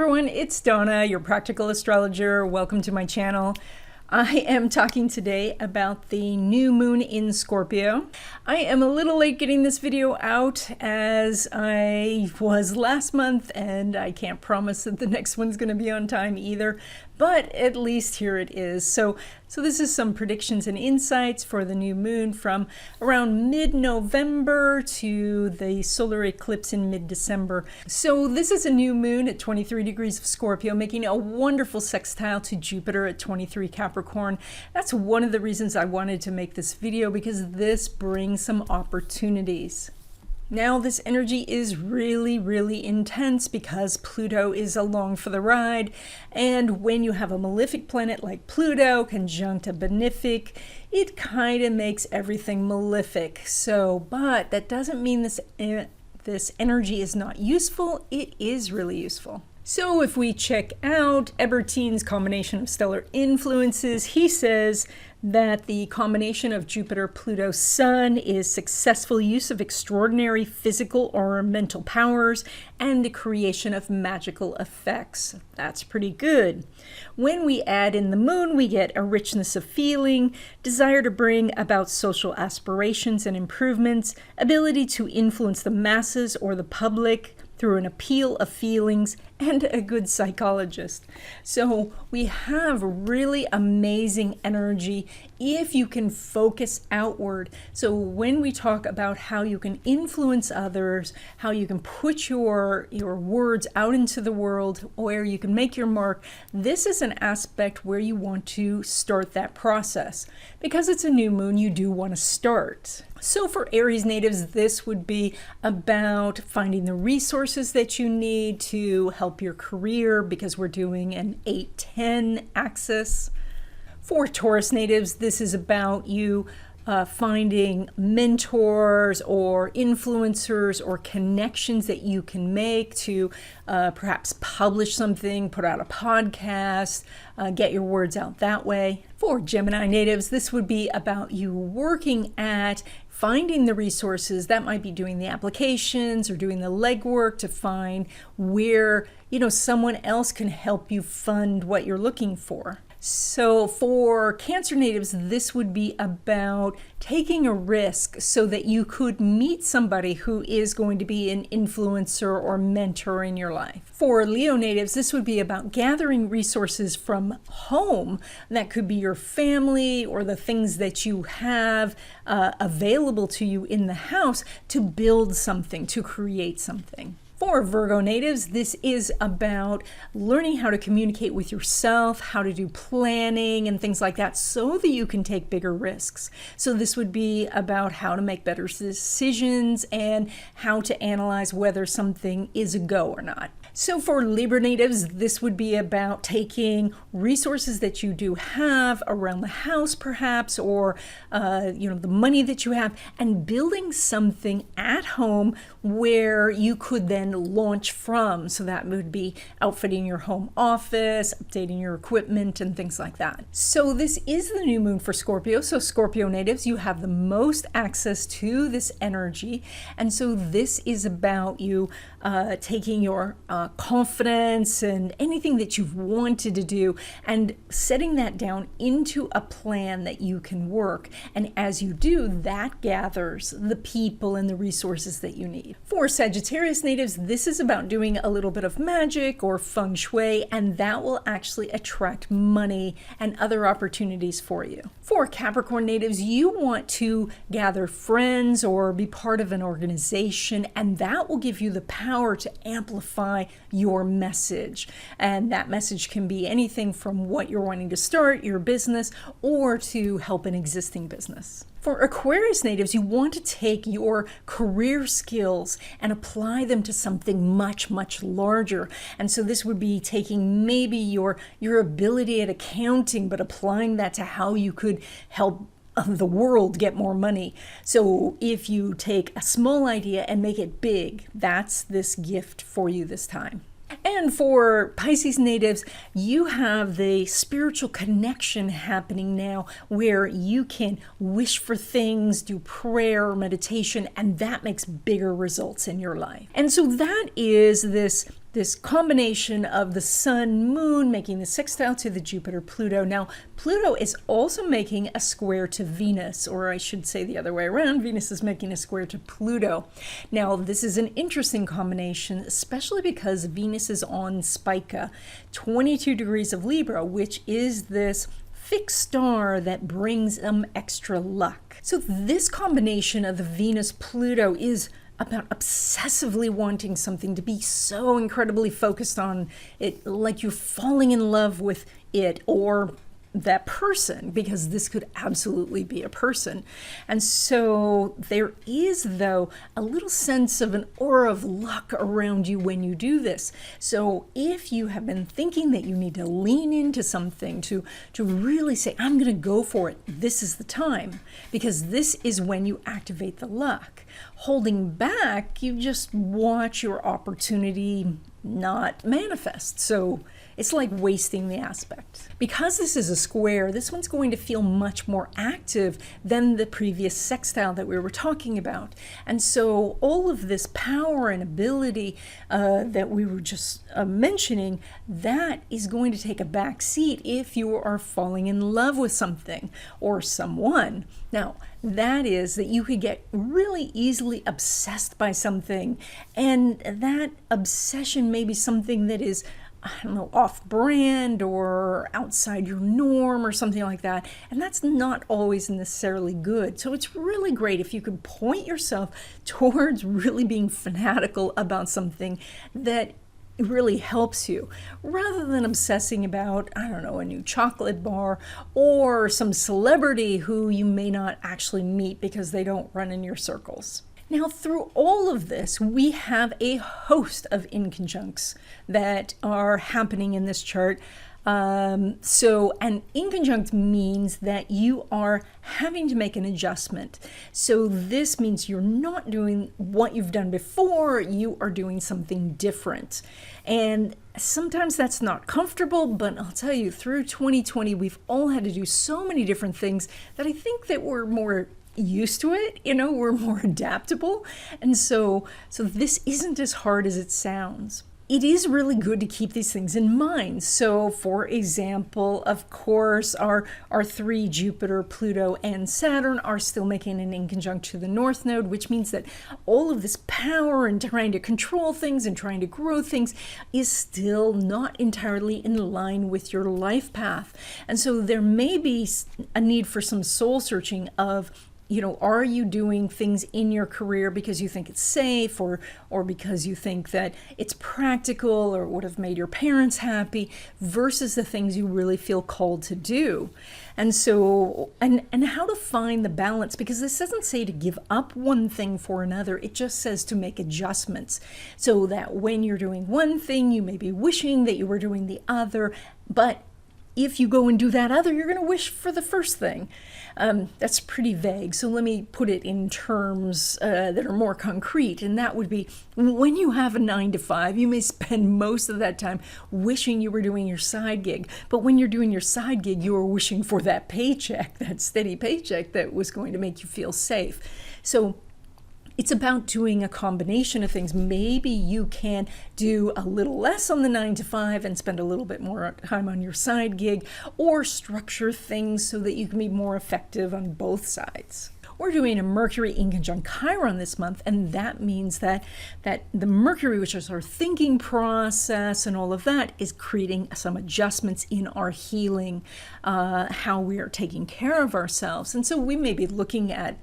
everyone, it's Donna, your practical astrologer. Welcome to my channel. I am talking today about the new moon in Scorpio. I am a little late getting this video out as I was last month, and I can't promise that the next one's going to be on time either, but at least here it is. So this is some predictions and insights for the new moon from around mid-November to the solar eclipse in mid-December. So this is a new moon at 23 degrees of Scorpio, making a wonderful sextile to Jupiter at 23 Capricorn. That's one of the reasons I wanted to make this video, because this brings some opportunities. Now this energy is really intense because Pluto is along for the ride, and when you have a malefic planet like Pluto conjunct a benefic, it kind of makes everything malefic. But that doesn't mean this energy is not useful. It is really useful. So if we check out Ebertein's combination of stellar influences, he says that the combination of Jupiter, Pluto, Sun is successful use of extraordinary physical or mental powers and the creation of magical effects. That's pretty good. When we add in the moon, we get a richness of feeling, desire to bring about social aspirations and improvements, ability to influence the masses or the public through an appeal of feelings, and a good psychologist. So we have really amazing energy if you can focus outward. So when we talk about how you can influence others, how you can put your words out into the world, where you can make your mark, this is an aspect where you want to start that process. Because it's a new moon, you do want to start. So for Aries natives, this would be about finding the resources that you need to help your career, because we're doing an 8-10 axis. For Taurus natives, this is about you finding mentors or influencers or connections that you can make to perhaps publish something, put out a podcast, get your words out that way. For Gemini natives, this would be about you working at finding the resources. That might be doing the applications or doing the legwork to find where someone else can help you fund what you're looking for. So for Cancer natives, this would be about taking a risk so that you could meet somebody who is going to be an influencer or mentor in your life. For Leo natives, this would be about gathering resources from home. That could be your family or the things that you have available to you in the house to build something, to create something. For Virgo natives, this is about learning how to communicate with yourself, how to do planning and things like that so that you can take bigger risks. So this would be about how to make better decisions and how to analyze whether something is a go or not. So for Libra natives, this would be about taking resources that you do have around the house perhaps, or the money that you have, and building something at home where you could then launch from. So that would be outfitting your home office, updating your equipment, and things like that. So this is the new moon for Scorpio. So Scorpio natives, you have the most access to this energy. And so this is about you taking your confidence and anything that you've wanted to do and setting that down into a plan that you can work. And as you do, that gathers the people and the resources that you need. For Sagittarius natives, this is about doing a little bit of magic or feng shui, and that will actually attract money and other opportunities for you. For Capricorn natives, you want to gather friends or be part of an organization, and that will give you the power to amplify your message. And that message can be anything from what you're wanting to start, your business, or to help an existing business. For Aquarius natives, you want to take your career skills and apply them to something much larger. And so this would be taking maybe your ability at accounting, but applying that to how you could help the world get more money. So if you take a small idea and make it big, that's this gift for you this time. And for Pisces natives, you have the spiritual connection happening now where you can wish for things, do prayer or meditation, and that makes bigger results in your life. And so that is this this combination of the sun, moon, making the sextile to the Jupiter, Pluto. Now, Pluto is also making a square to Venus, or I should say the other way around. Venus is making a square to Pluto. Now, this is an interesting combination, especially because Venus is on Spica, 22 degrees of Libra, which is this fixed star that brings them extra luck. So this combination of the Venus-Pluto is about obsessively wanting something, to be so incredibly focused on it, like you're falling in love with it or that person, because this could absolutely be a person. And so there is, though, a little sense of an aura of luck around you when you do this. So if you have been thinking that you need to lean into something, to really say, I'm going to go for it, this is the time, because this is when you activate the luck. Holding back, you just watch your opportunity not manifest. So it's like wasting the aspect. Because this is a square, this one's going to feel much more active than the previous sextile that we were talking about. And so all of this power and ability that we were just mentioning, that is going to take a back seat if you are falling in love with something or someone. Now, that is that you could get really easily obsessed by something, and that obsession may be something that is, I don't know, off-brand or outside your norm or something like that. And that's not always necessarily good. So it's really great if you could point yourself towards really being fanatical about something that really helps you, rather than obsessing about, I don't know, a new chocolate bar or some celebrity who you may not actually meet because they don't run in your circles. Now, through all of this, we have a host of inconjuncts that are happening in this chart. So an inconjunct means that you are having to make an adjustment. So this means you're not doing what you've done before, you are doing something different. And sometimes that's not comfortable, but I'll tell you, through 2020, we've all had to do so many different things that I think that we're more used to it, we're more adaptable. And so this isn't as hard as it sounds. It is really good to keep these things in mind. So for example, of course, our three, Jupiter, Pluto, and Saturn, are still making an inconjunct to the North Node, which means that all of this power and trying to control things and trying to grow things is still not entirely in line with your life path. And so there may be a need for some soul searching of, are you doing things in your career because you think it's safe, or because you think that it's practical or would have made your parents happy, versus the things you really feel called to do? And so, and how to find the balance, because this doesn't say to give up one thing for another. It just says to make adjustments, so that when you're doing one thing, you may be wishing that you were doing the other, but if you go and do that other, you're going to wish for the first thing. That's pretty vague. So let me put it in terms that are more concrete. And that would be, when you have a 9 to 5, you may spend most of that time wishing you were doing your side gig. But when you're doing your side gig, you are wishing for that paycheck, that steady paycheck that was going to make you feel safe. So it's about doing a combination of things. Maybe you can do a little less on the 9 to 5 and spend a little bit more time on your side gig, or structure things so that you can be more effective on both sides. We're doing a Mercury inconjunct Chiron this month, and that means that the Mercury, which is our thinking process and all of that, is creating some adjustments in our healing, how we are taking care of ourselves. And so we may be looking at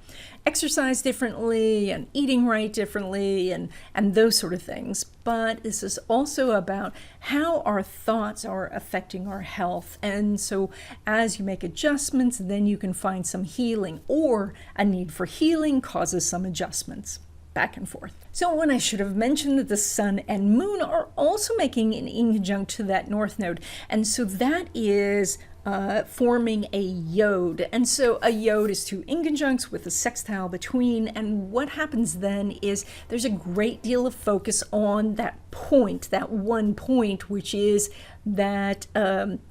exercise differently and eating right differently and those sort of things. But this is also about how our thoughts are affecting our health. And so as you make adjustments, then you can find some healing, or a need for healing causes some adjustments. Back and forth. So when I should have mentioned that the sun and moon are also making an inconjunct to that North Node. And so that is forming a yod. And so a yod is two inconjuncts with a sextile between. And what happens then is there's a great deal of focus on that point, that one point, which is that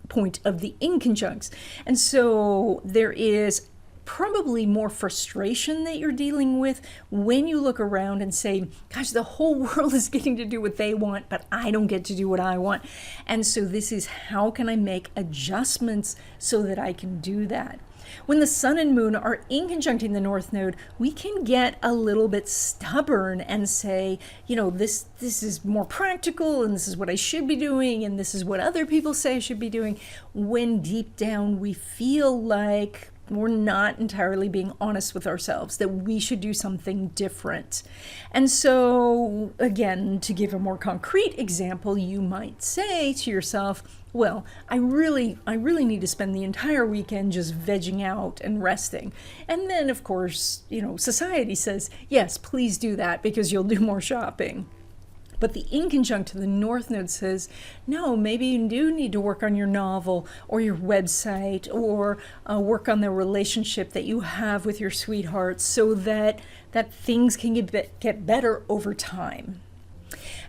point of the inconjuncts. And so there is probably more frustration that you're dealing with when you look around and say, gosh, the whole world is getting to do what they want, but I don't get to do what I want. And so this is, how can I make adjustments so that I can do that? When the sun and moon are in conjuncting the north node, we can get a little bit stubborn and say, you know, this is more practical, and this is what I should be doing, and this is what other people say I should be doing, when deep down we feel like we're not entirely being honest with ourselves, that we should do something different. And so, again, to give a more concrete example, you might say to yourself, well, I really need to spend the entire weekend just vegging out and resting. And then, of course, you know, society says, yes, please do that because you'll do more shopping. But the inconjunct to the North Node says, no, maybe you do need to work on your novel or your website, or work on the relationship that you have with your sweetheart, so that things can get better over time.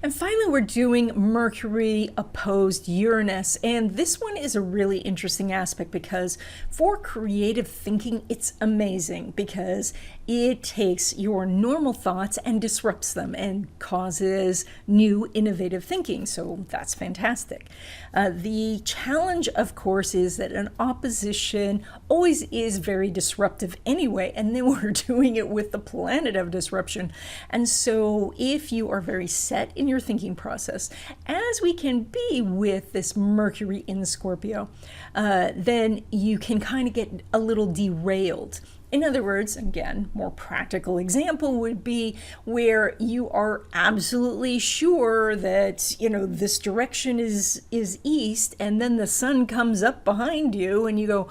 And finally, we're doing Mercury opposed Uranus. And this one is a really interesting aspect because for creative thinking, it's amazing because it takes your normal thoughts and disrupts them and causes new innovative thinking. So that's fantastic. The challenge, of course, is that an opposition always is very disruptive anyway. And then we're doing it with the planet of disruption. And so if you are very set in your thinking process, as we can be with this Mercury in Scorpio, then you can kind of get a little derailed. In other words, again, more practical example would be where you are absolutely sure that, you know, this direction is east, and then the sun comes up behind you and you go,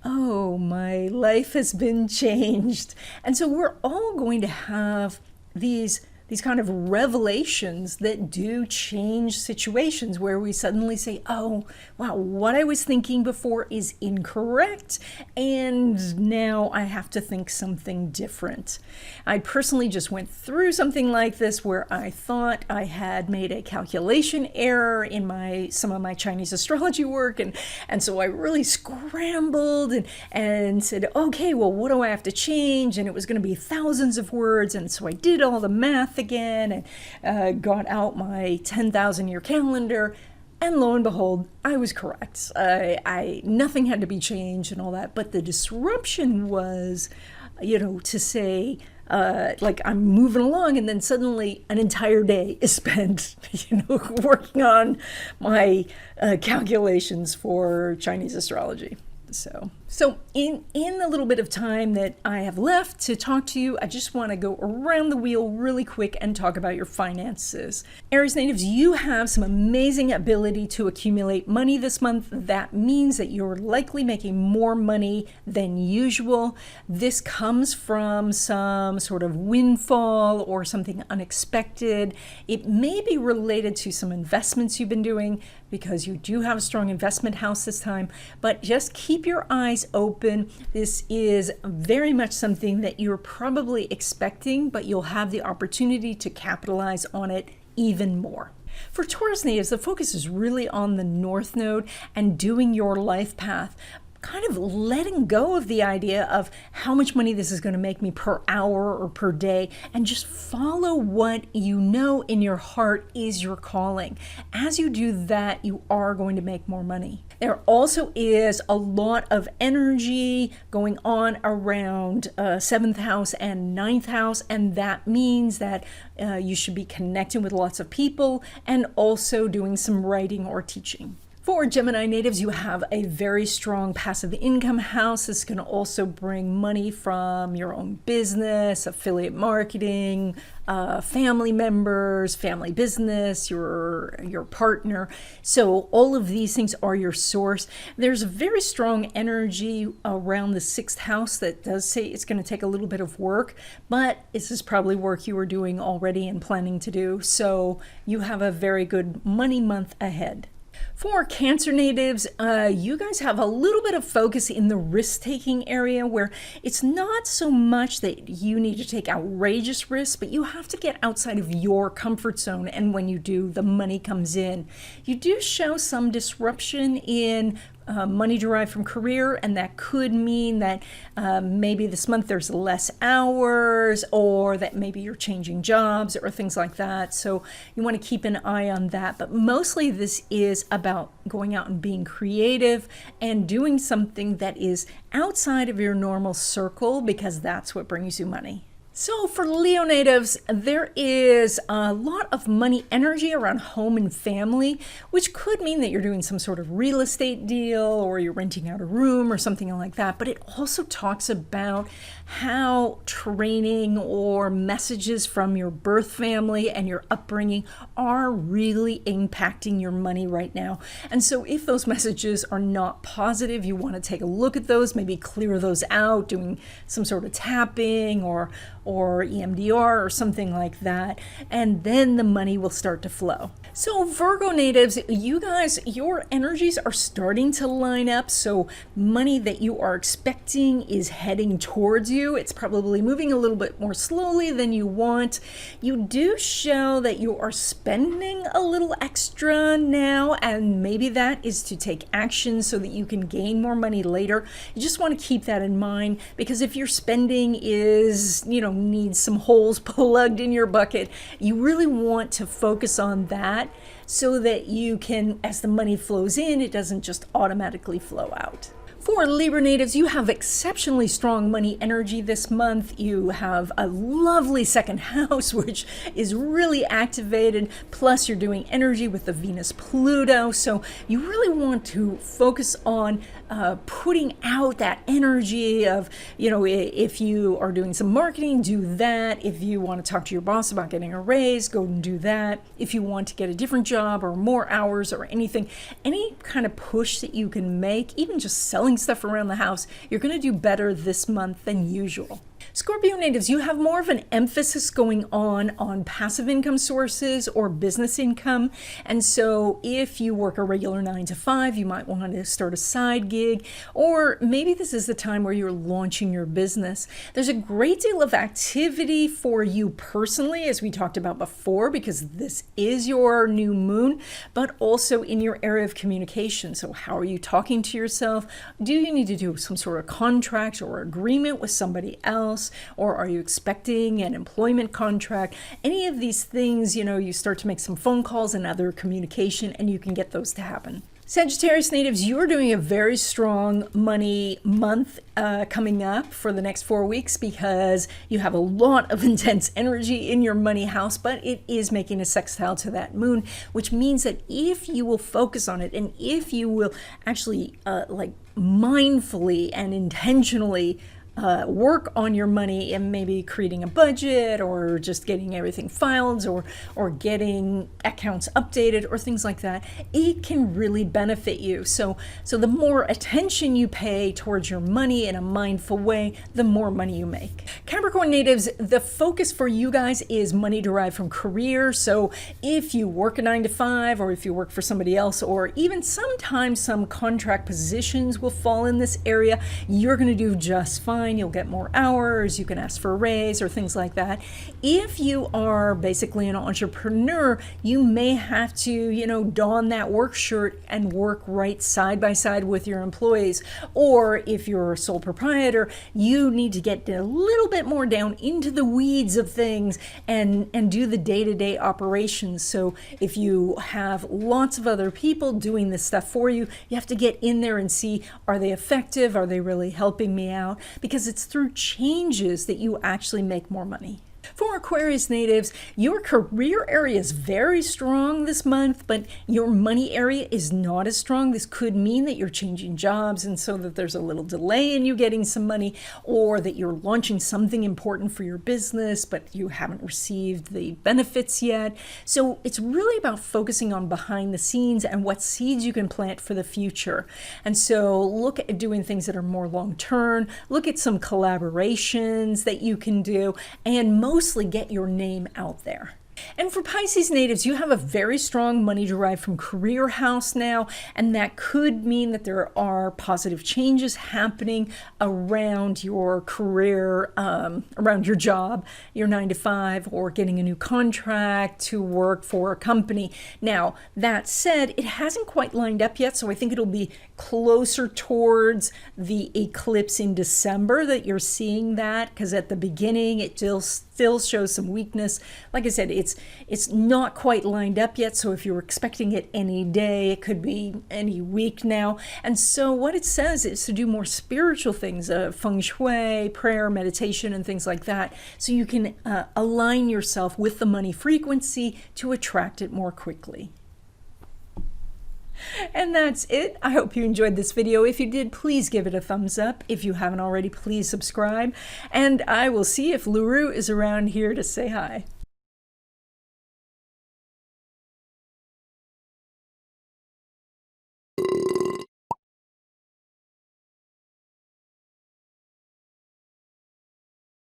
oh, my life has been changed. And so we're all going to have these kind of revelations that do change situations where we suddenly say, oh, wow, what I was thinking before is incorrect, and now I have to think something different. I personally just went through something like this where I thought I had made a calculation error in some of my Chinese astrology work, and so I really scrambled and said, okay, well, what do I have to change? And it was going to be thousands of words, and so I did all the math again and got out my 10,000-year calendar, and lo and behold, I was correct. Nothing had to be changed and all that, but the disruption was, you know, to say, like I'm moving along and then suddenly an entire day is spent, you know, working on my calculations for Chinese astrology. So in the little bit of time that I have left to talk to you, I just want to go around the wheel really quick and talk about your finances. Aries natives, you have some amazing ability to accumulate money this month. That means that you're likely making more money than usual. This comes from some sort of windfall or something unexpected. It may be related to some investments you've been doing because you do have a strong investment house this time, but just keep your eyes open. This is very much something that you're probably expecting, but you'll have the opportunity to capitalize on it even more. For Taurus natives, the focus is really on the North Node and doing your life path, kind of letting go of the idea of how much money this is going to make me per hour or per day, and just follow what you know in your heart is your calling. As you do that, you are going to make more money. There also is a lot of energy going on around 7th house and 9th house, and that means that you should be connecting with lots of people and also doing some writing or teaching. For Gemini natives, you have a very strong passive income house. This can also bring money from your own business, affiliate marketing, family members, family business, your partner. So all of these things are your source. There's a very strong energy around the 6th house that does say it's going to take a little bit of work, but this is probably work you were doing already and planning to do. So you have a very good money month ahead. For Cancer natives, you guys have a little bit of focus in the risk-taking area where it's not so much that you need to take outrageous risks, but you have to get outside of your comfort zone. And when you do, the money comes in. You do show some disruption in money derived from career, and that could mean that maybe this month there's less hours, or that maybe you're changing jobs or things like that. So you want to keep an eye on that. But mostly this is about going out and being creative and doing something that is outside of your normal circle, because that's what brings you money. So for Leo natives, there is a lot of money energy around home and family, which could mean that you're doing some sort of real estate deal, or you're renting out a room or something like that. But it also talks about how training or messages from your birth family and your upbringing are really impacting your money right now. And so if those messages are not positive, you want to take a look at those, maybe clear those out, doing some sort of tapping or EMDR or something like that, and then the money will start to flow. So Virgo natives, you guys, your energies are starting to line up. So money that you are expecting is heading towards you. It's probably moving a little bit more slowly than you want. You do show that you are spending a little extra now, and maybe that is to take action so that you can gain more money later. You just want to keep that in mind, because if your spending is, needs some holes plugged in your bucket, you really want to focus on that so that you can, as the money flows in, it doesn't just automatically flow out. For Libra natives, you have exceptionally strong money energy this month. You have a lovely second house, which is really activated. Plus, you're doing energy with the Venus-Pluto. So you really want to focus on putting out that energy of, if you are doing some marketing, do that. If you want to talk to your boss about getting a raise, go and do that. If you want to get a different job or more hours or anything, any kind of push that you can make, even just selling stuff around the house, you're going to do better this month than usual. Scorpio natives, you have more of an emphasis going on passive income sources or business income. And so if you work a regular 9 to 5, you might want to start a side gig, or maybe this is the time where you're launching your business. There's a great deal of activity for you personally, as we talked about before, because this is your new moon, but also in your area of communication. So how are you talking to yourself? Do you need to do some sort of contract or agreement with somebody else? Or are you expecting an employment contract? Any of these things, you start to make some phone calls and other communication, and you can get those to happen. Sagittarius natives, you're doing a very strong money month coming up for the next 4 weeks, because you have a lot of intense energy in your money house, but it is making a sextile to that moon, which means that if you will focus on it, and if you will actually mindfully and intentionally work on your money, and maybe creating a budget, or just getting everything filed, or getting accounts updated, or things like that, it can really benefit you. So the more attention you pay towards your money in a mindful way, the more money you make. Capricorn natives, the focus for you guys is money derived from career. So if you work a 9 to 5, or if you work for somebody else, or even sometimes some contract positions will fall in this area, you're going to do just fine. You'll get more hours, you can ask for a raise or things like that. If you are basically an entrepreneur, you may have to, don that work shirt and work right side by side with your employees. Or if you're a sole proprietor, you need to get a little bit more down into the weeds of things and do the day-to-day operations. So if you have lots of other people doing this stuff for you, you have to get in there and see, are they effective? Are they really helping me out? Because it's through changes that you actually make more money. For Aquarius natives, your career area is very strong this month, but your money area is not as strong. This could mean that you're changing jobs, and so that there's a little delay in you getting some money, or that you're launching something important for your business, but you haven't received the benefits yet. So it's really about focusing on behind the scenes and what seeds you can plant for the future. And so look at doing things that are more long-term, look at some collaborations that you can do, and mostly get your name out there. And for Pisces natives, you have a very strong money derived from career house now, and that could mean that there are positive changes happening around your career, around your job, your 9 to 5, or getting a new contract to work for a company. Now, that said, it hasn't quite lined up yet, so I think it'll be closer towards the eclipse in December that you're seeing that, because at the beginning it still shows some weakness. Like I said, it's not quite lined up yet, so if you're expecting it any day, it could be any week now. And so what it says is to do more spiritual things, feng shui, prayer, meditation, and things like that, so you can align yourself with the money frequency to attract it more quickly. And that's it. I hope you enjoyed this video. If you did, please give it a thumbs up. If you haven't already, please subscribe. And I will see if Luru is around here to say hi.